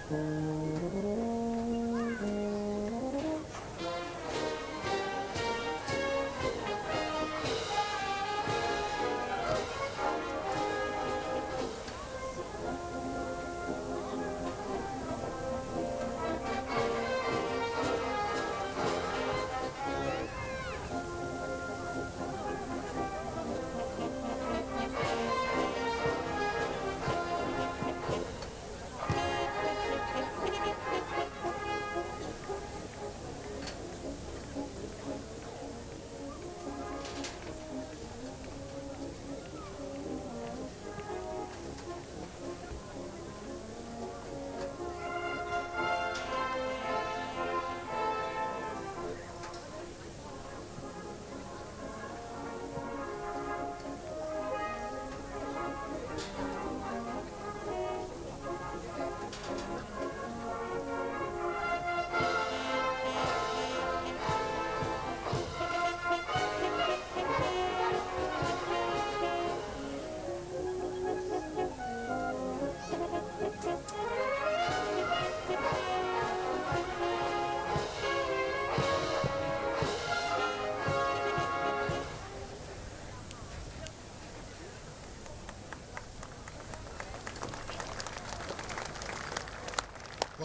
Well,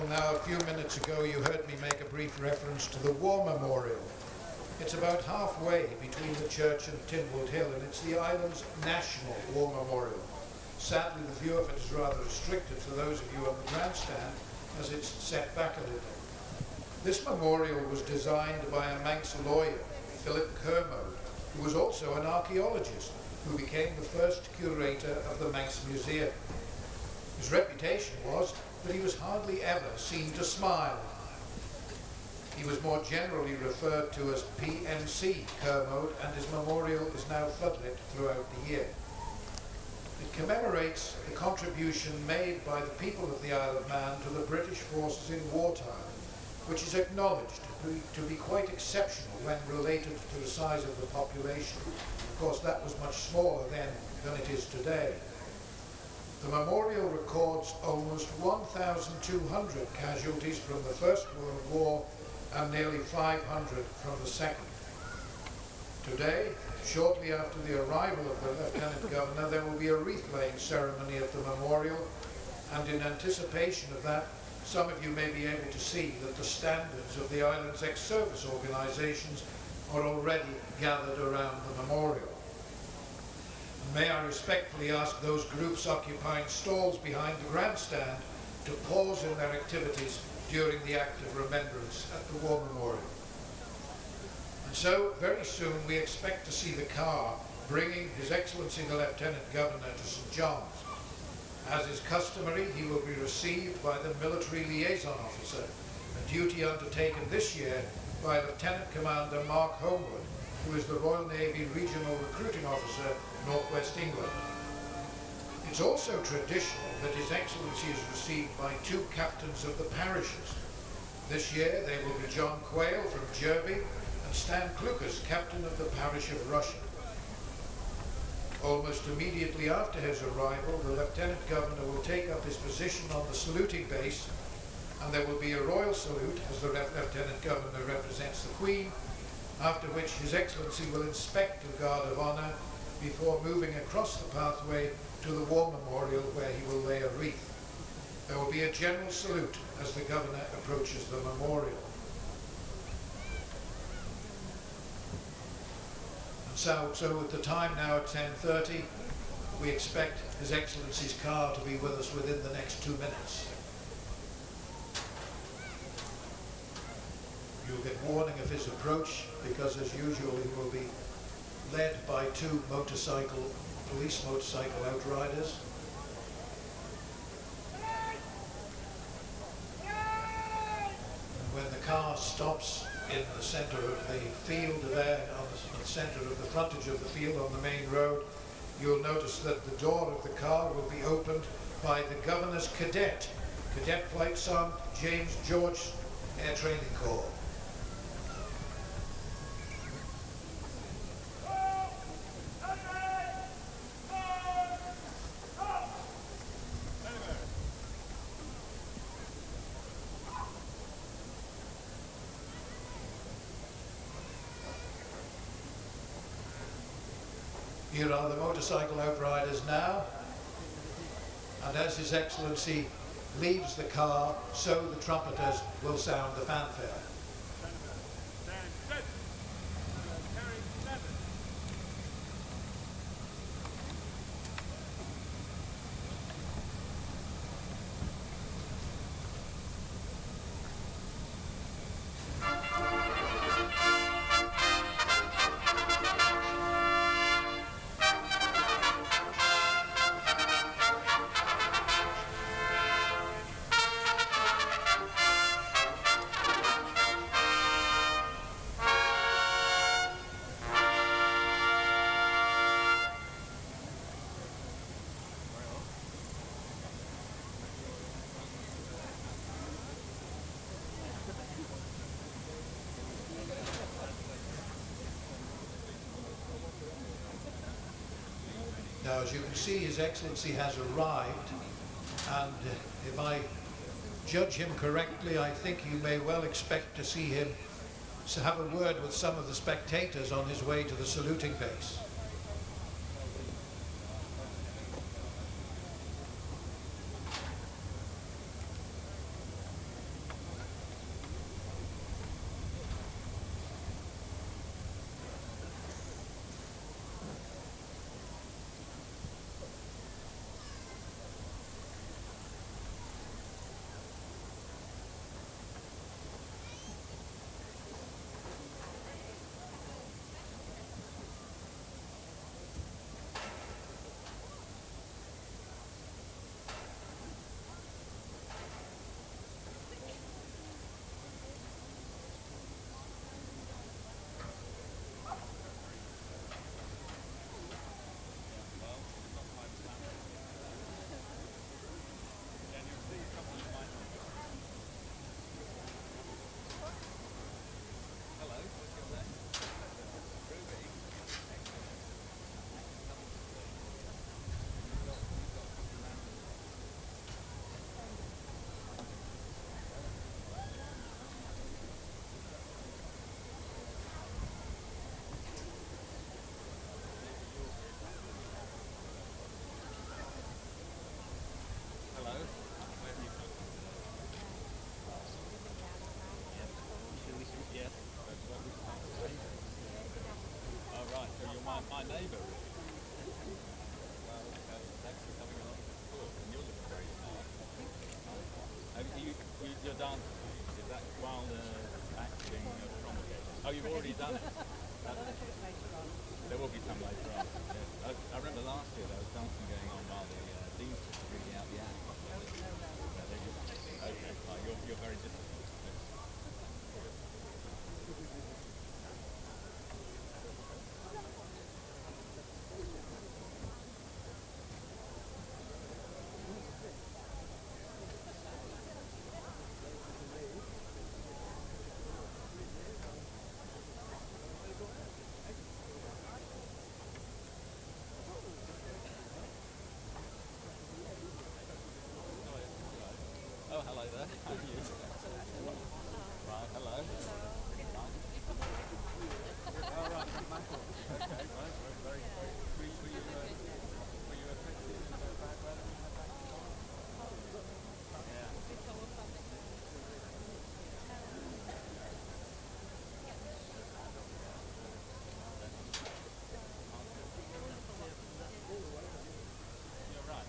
now, a few minutes ago, you heard me make a brief reference to the War Memorial. It's about halfway between the church and Tynwald Hill, and it's the island's national war memorial. Sadly, the view of it is rather restricted for those of you on the grandstand, as it's set back a little. This memorial was designed by a Manx lawyer, Philip Kermode, who was also an archaeologist, who became the first curator of the Manx Museum. His reputation was that he was hardly ever seen to smile. He was more generally referred to as PMC Kermode, and his memorial is now floodlit throughout the year. It commemorates the contribution made by the people of the Isle of Man to the British forces in wartime, which is acknowledged to be quite exceptional when related to the size of the population. Of course, that was much smaller then than it is today. The memorial records almost 1,200 casualties from the First World War and nearly 500 from the Second. Today, shortly after the arrival of the Lieutenant Governor, there will be a wreath-laying ceremony at the memorial, and in anticipation of that, some of you may be able to see that the standards of the island's ex-service organisations are already gathered around the memorial. May I respectfully ask those groups occupying stalls behind the grandstand to pause in their activities during the act of remembrance at the War Memorial. And so, very soon, we expect to see the car bringing His Excellency the Lieutenant Governor to St. John's. As is customary, he will be received by the Military Liaison Officer, a duty undertaken this year by Lieutenant Commander Mark Homewood, who is the Royal Navy Regional Recruiting Officer, Northwest England. It's also traditional that His Excellency is received by two captains of the parishes. This year they will be John Quayle from Jerby and Stan Klukas, captain of the parish of Russia. Almost immediately after his arrival, the Lieutenant Governor will take up his position on the saluting base, and there will be a royal salute as the Lieutenant Governor represents the Queen, after which His Excellency will inspect the Guard of Honour before moving across the pathway to the War Memorial, where he will lay a wreath. There will be a general salute as the Governor approaches the memorial. And so at the time now at 10:30, we expect His Excellency's car to be with us within the next 2 minutes. You'll get warning of his approach, because as usual he will be led by two police motorcycle outriders. And when the car stops in the centre of the field there, on the centre of the frontage of the field on the main road, you'll notice that the door of the car will be opened by the Governor's Cadet Flight Sergeant James George Air Training Corps. Here are the motorcycle outriders now, and as His Excellency leaves the car, so the trumpeters will sound the fanfare. Now, as you can see, His Excellency has arrived, and if I judge him correctly, I think you may well expect to see him have a word with some of the spectators on his way to the saluting base. My neighbour. Well, thanks for coming along to the talk, and you're looking very smart. You're dancing, is that while acting from it? Oh, you've already done it? There will be some later on. Yes. I remember last year there was dancing going on while the Dean's was reading out the act. Okay, you're very disciplined. Oh, hello there. How are you? Right, hello. Oh, right, Michael. Okay, right, very, very. Were you affected in the bad weather? Yeah. You're right.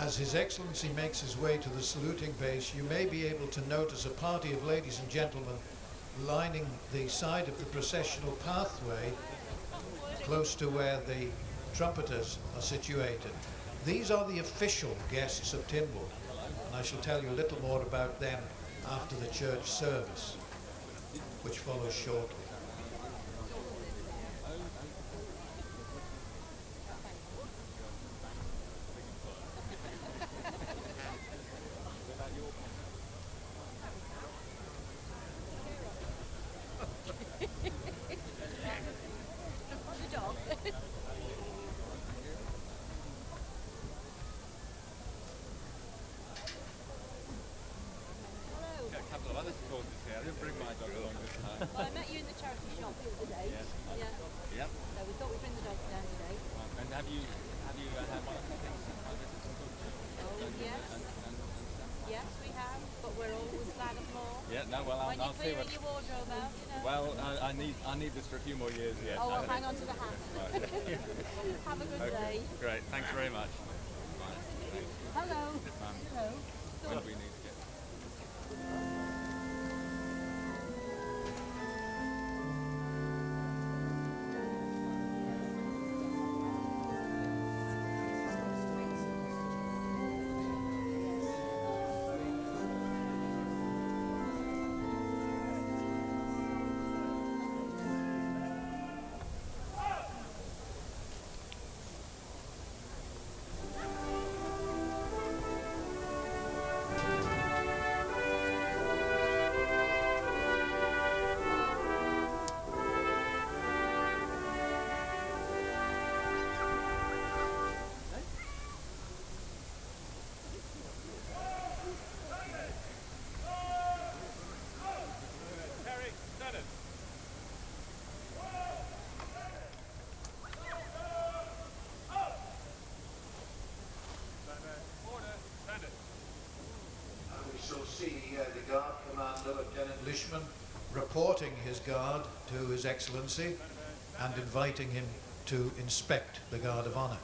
As His Excellency makes his way to the saluting base, you may be able to notice a party of ladies and gentlemen lining the side of the processional pathway close to where the trumpeters are situated. These are the official guests of Tynwald, and I shall tell you a little more about them after the church service, which follows shortly. Alice caused this here. I didn't bring my dog along this time. Well, I met you in the charity shop the other day. Yes. Yeah. Yep. So we thought we'd bring the dog down today. And have you had one of the things since my visit to Wiltshire? Oh, yes. And stuff? Yes, we have. But we're always glad of more. Yeah. No. Well, When I'll you're see clearing what. your wardrobe out, you know. Well, I need this for a few more years yet. Oh, well, hang on to the hat. Right. Have a good Okay. day. Great. Thanks very much. Bye. Thanks. Hello. Hello. When do we need to get? We shall see the Guard Commander, Lieutenant Lishman, reporting his guard to His Excellency and inviting him to inspect the Guard of Honour.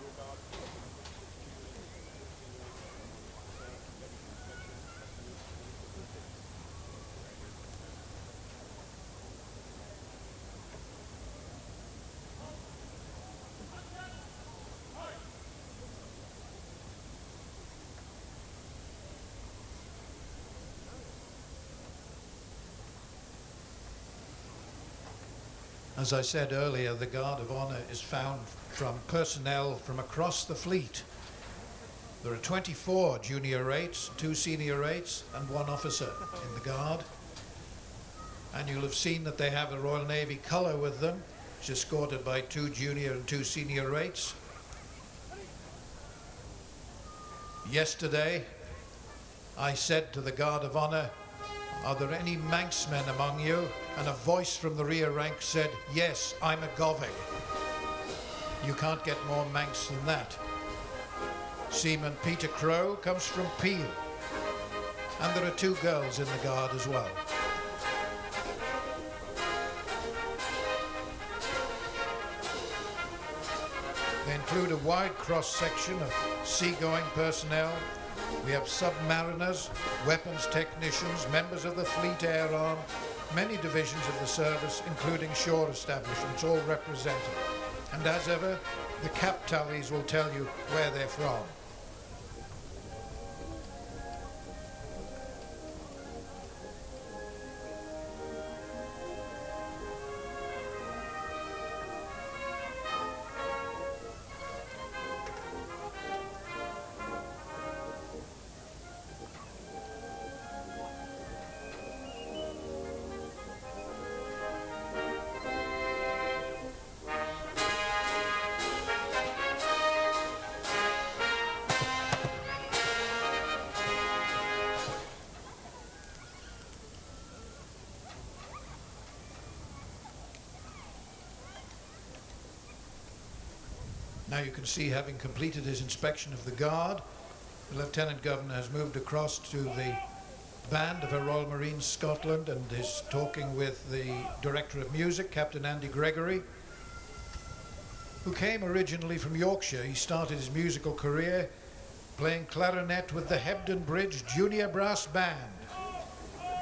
As I said earlier, the Guard of Honour is found from personnel from across the fleet. There are 24 junior rates, 2 senior rates and 1 officer in the Guard. And you'll have seen that they have a Royal Navy colour with them, which is escorted by 2 junior and 2 senior rates. Yesterday, I said to the Guard of Honour, "Are there any Manxmen among you?" And a voice from the rear rank said, "Yes, I'm a Goving." You can't get more Manx than that. Seaman Peter Crow comes from Peel. And there are 2 girls in the Guard as well. They include a wide cross-section of seagoing personnel. We have submariners, weapons technicians, members of the Fleet Air Arm, many divisions of the service, including shore establishments, all represented. And as ever, the cap tallies will tell you where they're from. Now you can see, having completed his inspection of the Guard, the Lieutenant Governor has moved across to the band of Her Royal Marines Scotland and is talking with the Director of Music, Captain Andy Gregory, who came originally from Yorkshire. He started his musical career playing clarinet with the Hebden Bridge Junior Brass Band.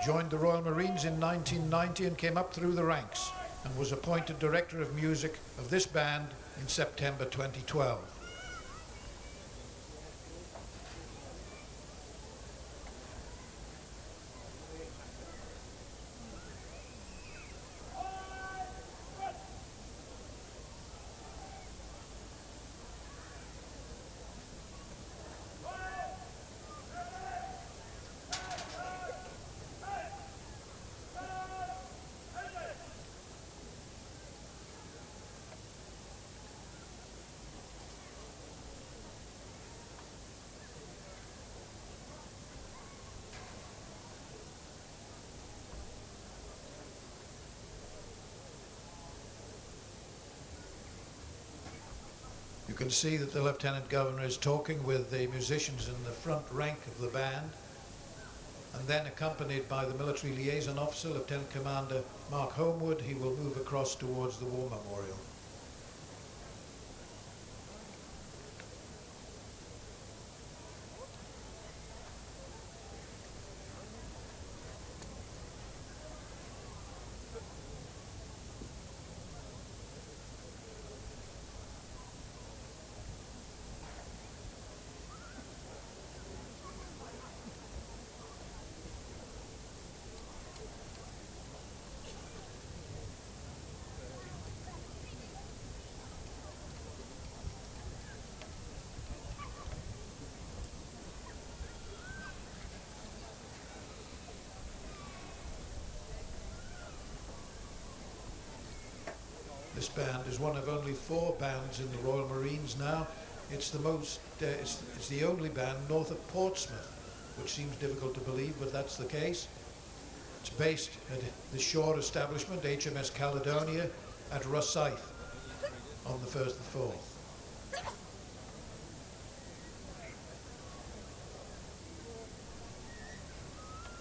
Joined the Royal Marines in 1990 and came up through the ranks and was appointed Director of Music of this band in September 2012. can see that the Lieutenant Governor is talking with the musicians in the front rank of the band, and then accompanied by the military liaison officer, Lieutenant Commander Mark Homewood, he will move across towards the War Memorial. This band is one of only 4 bands in the Royal Marines now. It's the most, it's the only band north of Portsmouth, which seems difficult to believe, but that's the case. It's based at the shore establishment, HMS Caledonia, at Rosyth on the 1st and 4th.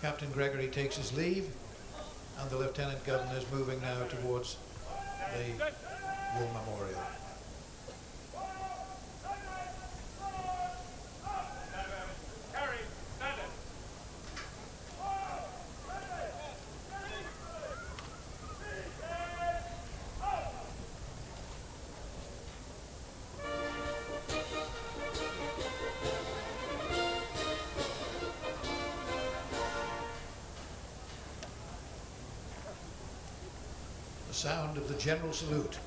Captain Gregory takes his leave, and the Lieutenant Governor is moving now towards the War Memorial. The sound of the General Salute.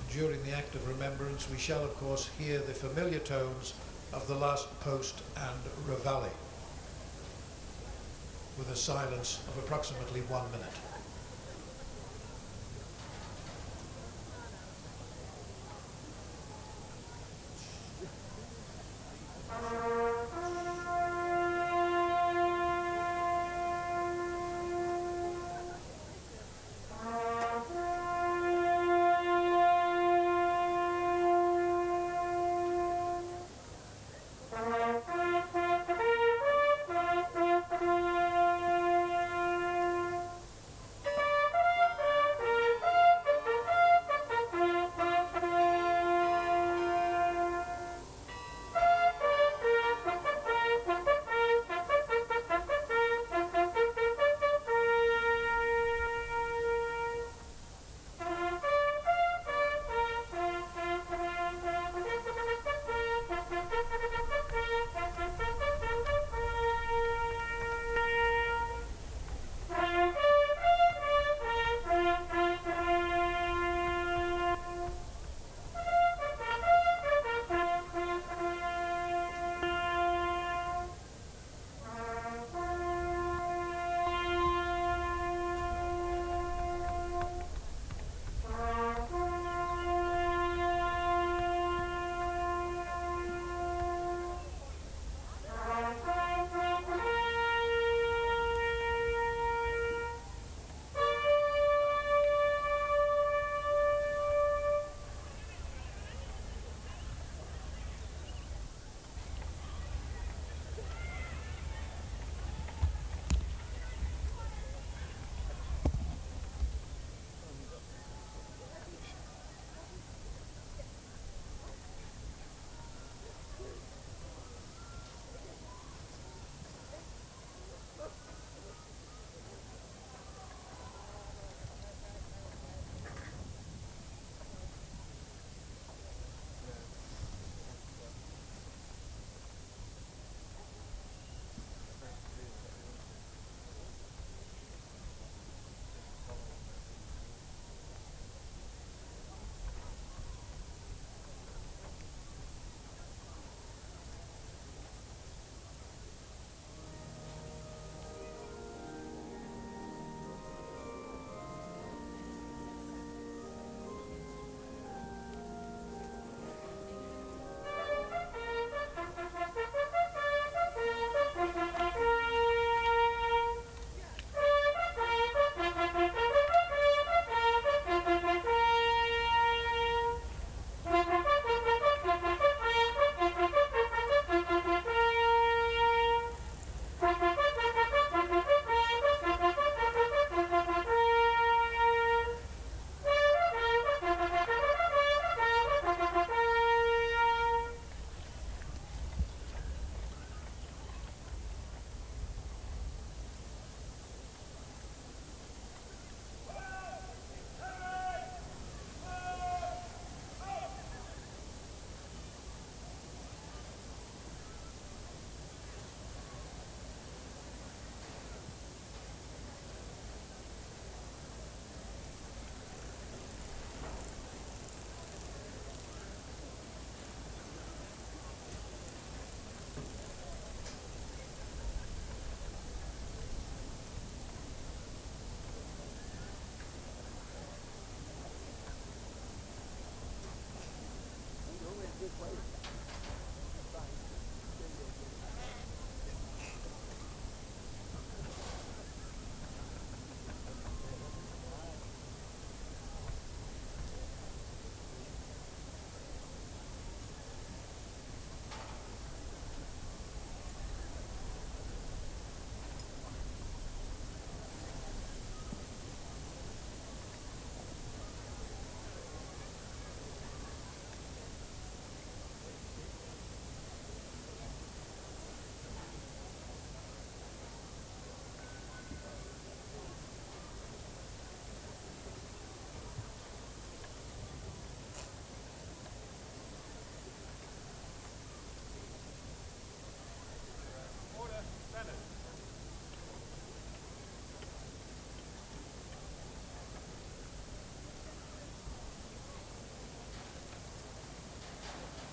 During the act of remembrance, we shall of course hear the familiar tones of the last post and reveille, with a silence of approximately 1 minute.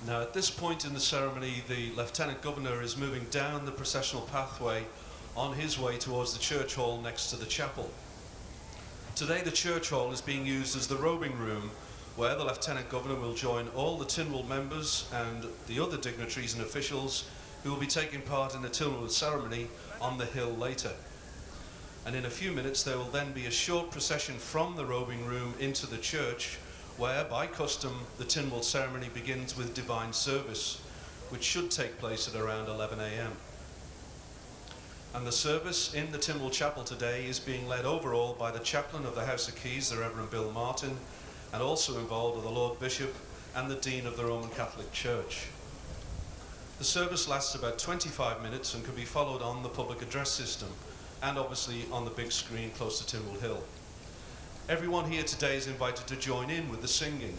Now, at this point in the ceremony, the Lieutenant Governor is moving down the processional pathway on his way towards the church hall next to the chapel. Today, the church hall is being used as the robing room, where the Lieutenant Governor will join all the Tynwald members and the other dignitaries and officials who will be taking part in the Tynwald ceremony on the hill later. And in a few minutes, there will then be a short procession from the robing room into the church, where, by custom, the Tynwald ceremony begins with divine service, which should take place at around 11 a.m. And the service in the Tynwald Chapel today is being led overall by the chaplain of the House of Keys, the Reverend Bill Martin, and also involved are the Lord Bishop and the Dean of the Roman Catholic Church. The service lasts about 25 minutes and can be followed on the public address system, and obviously on the big screen close to Tynwald Hill. Everyone here today is invited to join in with the singing,